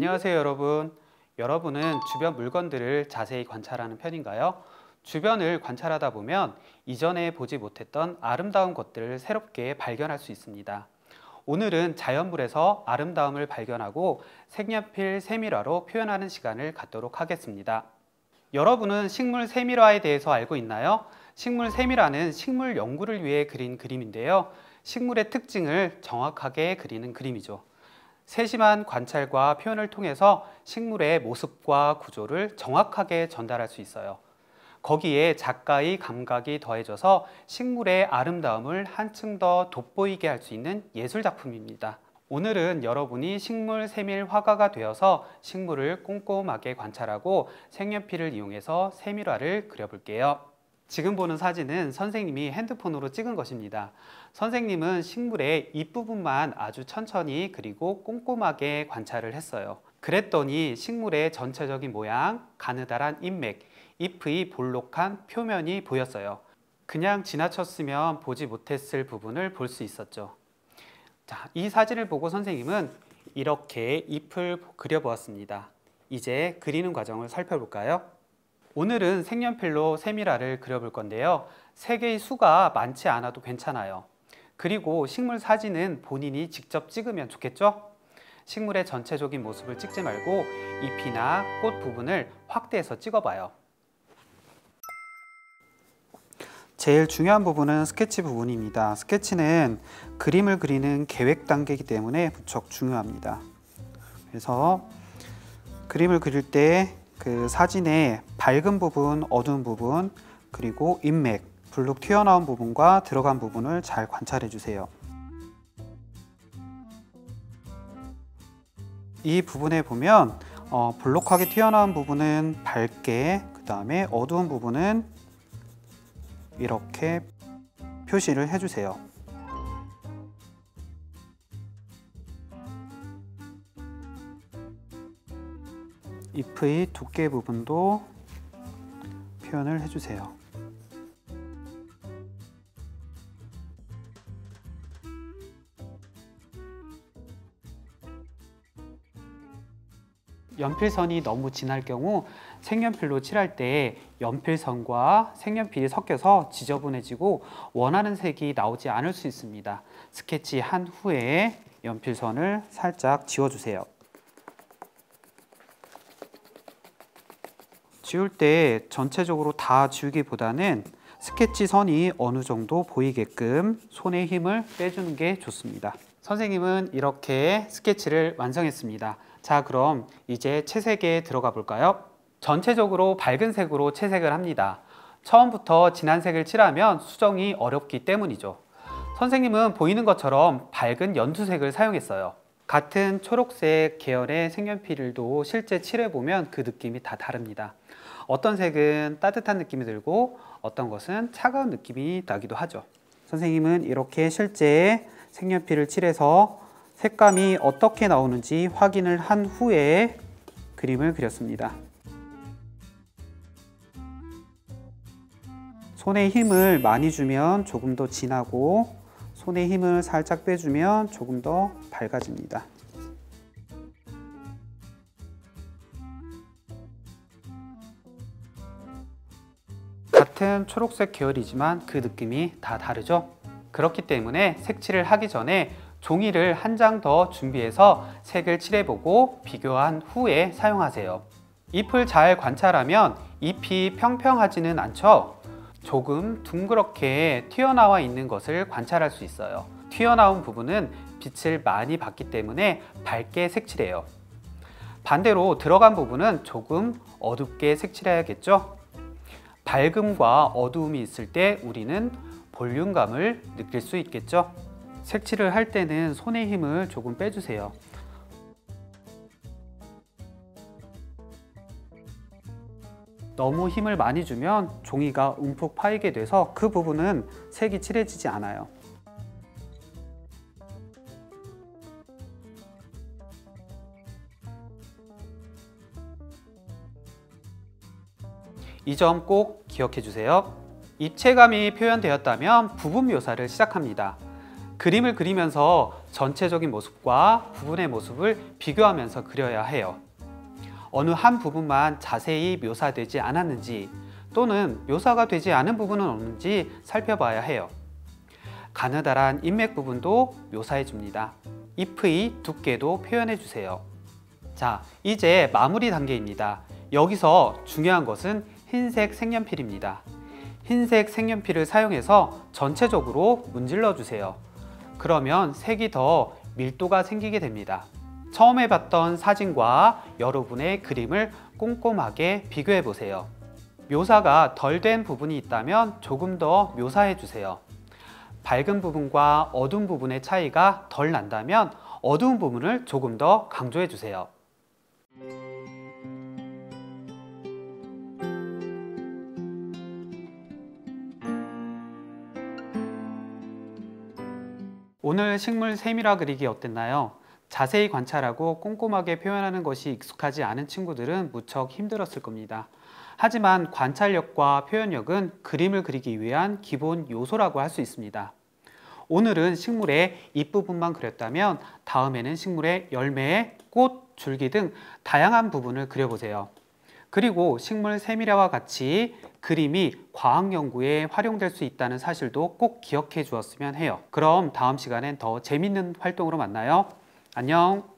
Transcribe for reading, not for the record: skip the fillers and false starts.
안녕하세요 여러분. 여러분은 주변 물건들을 자세히 관찰하는 편인가요? 주변을 관찰하다 보면 이전에 보지 못했던 아름다운 것들을 새롭게 발견할 수 있습니다. 오늘은 자연물에서 아름다움을 발견하고 색연필 세밀화로 표현하는 시간을 갖도록 하겠습니다. 여러분은 식물 세밀화에 대해서 알고 있나요? 식물 세밀화는 식물 연구를 위해 그린 그림인데요. 식물의 특징을 정확하게 그리는 그림이죠. 세심한 관찰과 표현을 통해서 식물의 모습과 구조를 정확하게 전달할 수 있어요. 거기에 작가의 감각이 더해져서 식물의 아름다움을 한층 더 돋보이게 할 수 있는 예술작품입니다. 오늘은 여러분이 식물 세밀 화가가 되어서 식물을 꼼꼼하게 관찰하고 색연필을 이용해서 세밀화를 그려볼게요. 지금 보는 사진은 선생님이 핸드폰으로 찍은 것입니다. 선생님은 식물의 잎부분만 아주 천천히 그리고 꼼꼼하게 관찰을 했어요. 그랬더니 식물의 전체적인 모양, 가느다란 잎맥, 잎의 볼록한 표면이 보였어요. 그냥 지나쳤으면 보지 못했을 부분을 볼 수 있었죠. 자, 이 사진을 보고 선생님은 이렇게 잎을 그려보았습니다. 이제 그리는 과정을 살펴볼까요? 오늘은 색연필로 세밀화를 그려볼 건데요. 색의 수가 많지 않아도 괜찮아요. 그리고 식물 사진은 본인이 직접 찍으면 좋겠죠? 식물의 전체적인 모습을 찍지 말고 잎이나 꽃 부분을 확대해서 찍어봐요. 제일 중요한 부분은 스케치 부분입니다. 스케치는 그림을 그리는 계획 단계이기 때문에 무척 중요합니다. 그래서 그림을 그릴 때 그 사진의 밝은 부분, 어두운 부분, 그리고 잎맥, 불룩 튀어나온 부분과 들어간 부분을 잘 관찰해 주세요. 이 부분에 보면 볼록하게 튀어나온 부분은 밝게, 그 다음에 어두운 부분은 이렇게 표시를 해주세요. 잎의 두께 부분도 표현을 해주세요. 연필선이 너무 진할 경우 색연필로 칠할 때 연필선과 색연필이 섞여서 지저분해지고 원하는 색이 나오지 않을 수 있습니다. 스케치한 후에 연필선을 살짝 지워주세요. 지울 때 전체적으로 다 지우기보다는 스케치 선이 어느 정도 보이게끔 손에 힘을 빼주는 게 좋습니다. 선생님은 이렇게 스케치를 완성했습니다. 자, 그럼 이제 채색에 들어가 볼까요? 전체적으로 밝은 색으로 채색을 합니다. 처음부터 진한 색을 칠하면 수정이 어렵기 때문이죠. 선생님은 보이는 것처럼 밝은 연두색을 사용했어요. 같은 초록색 계열의 색연필도 실제 칠해보면 그 느낌이 다 다릅니다. 어떤 색은 따뜻한 느낌이 들고 어떤 것은 차가운 느낌이 나기도 하죠. 선생님은 이렇게 실제 색연필을 칠해서 색감이 어떻게 나오는지 확인을 한 후에 그림을 그렸습니다. 손에 힘을 많이 주면 조금 더 진하고 손에 힘을 살짝 빼주면 조금 더 밝아집니다. 같은 초록색 계열이지만 그 느낌이 다 다르죠? 그렇기 때문에 색칠을 하기 전에 종이를 한 장 더 준비해서 색을 칠해보고 비교한 후에 사용하세요. 잎을 잘 관찰하면 잎이 평평하지는 않죠? 조금 둥그렇게 튀어나와 있는 것을 관찰할 수 있어요. 튀어나온 부분은 빛을 많이 받기 때문에 밝게 색칠해요. 반대로 들어간 부분은 조금 어둡게 색칠해야겠죠? 밝음과 어두움이 있을 때 우리는 볼륨감을 느낄 수 있겠죠? 색칠을 할 때는 손의 힘을 조금 빼주세요. 너무 힘을 많이 주면 종이가 움푹 파이게 돼서 그 부분은 색이 칠해지지 않아요. 이 점 꼭 기억해 주세요. 입체감이 표현되었다면 부분 묘사를 시작합니다. 그림을 그리면서 전체적인 모습과 부분의 모습을 비교하면서 그려야 해요. 어느 한 부분만 자세히 묘사되지 않았는지 또는 묘사가 되지 않은 부분은 없는지 살펴봐야 해요. 가느다란 인맥 부분도 묘사해 줍니다. 잎의 두께도 표현해 주세요. 자, 이제 마무리 단계입니다. 여기서 중요한 것은 흰색 색연필입니다. 흰색 색연필을 사용해서 전체적으로 문질러 주세요. 그러면 색이 더 밀도가 생기게 됩니다. 처음에 봤던 사진과 여러분의 그림을 꼼꼼하게 비교해 보세요. 묘사가 덜 된 부분이 있다면 조금 더 묘사해 주세요. 밝은 부분과 어두운 부분의 차이가 덜 난다면 어두운 부분을 조금 더 강조해 주세요. 오늘 식물 세밀화 그리기 어땠나요? 자세히 관찰하고 꼼꼼하게 표현하는 것이 익숙하지 않은 친구들은 무척 힘들었을 겁니다. 하지만 관찰력과 표현력은 그림을 그리기 위한 기본 요소라고 할 수 있습니다. 오늘은 식물의 잎부분만 그렸다면 다음에는 식물의 열매, 꽃, 줄기 등 다양한 부분을 그려보세요. 그리고 식물 세밀화와 같이 그림이 과학 연구에 활용될 수 있다는 사실도 꼭 기억해 주었으면 해요. 그럼 다음 시간엔 더 재밌는 활동으로 만나요. 안녕.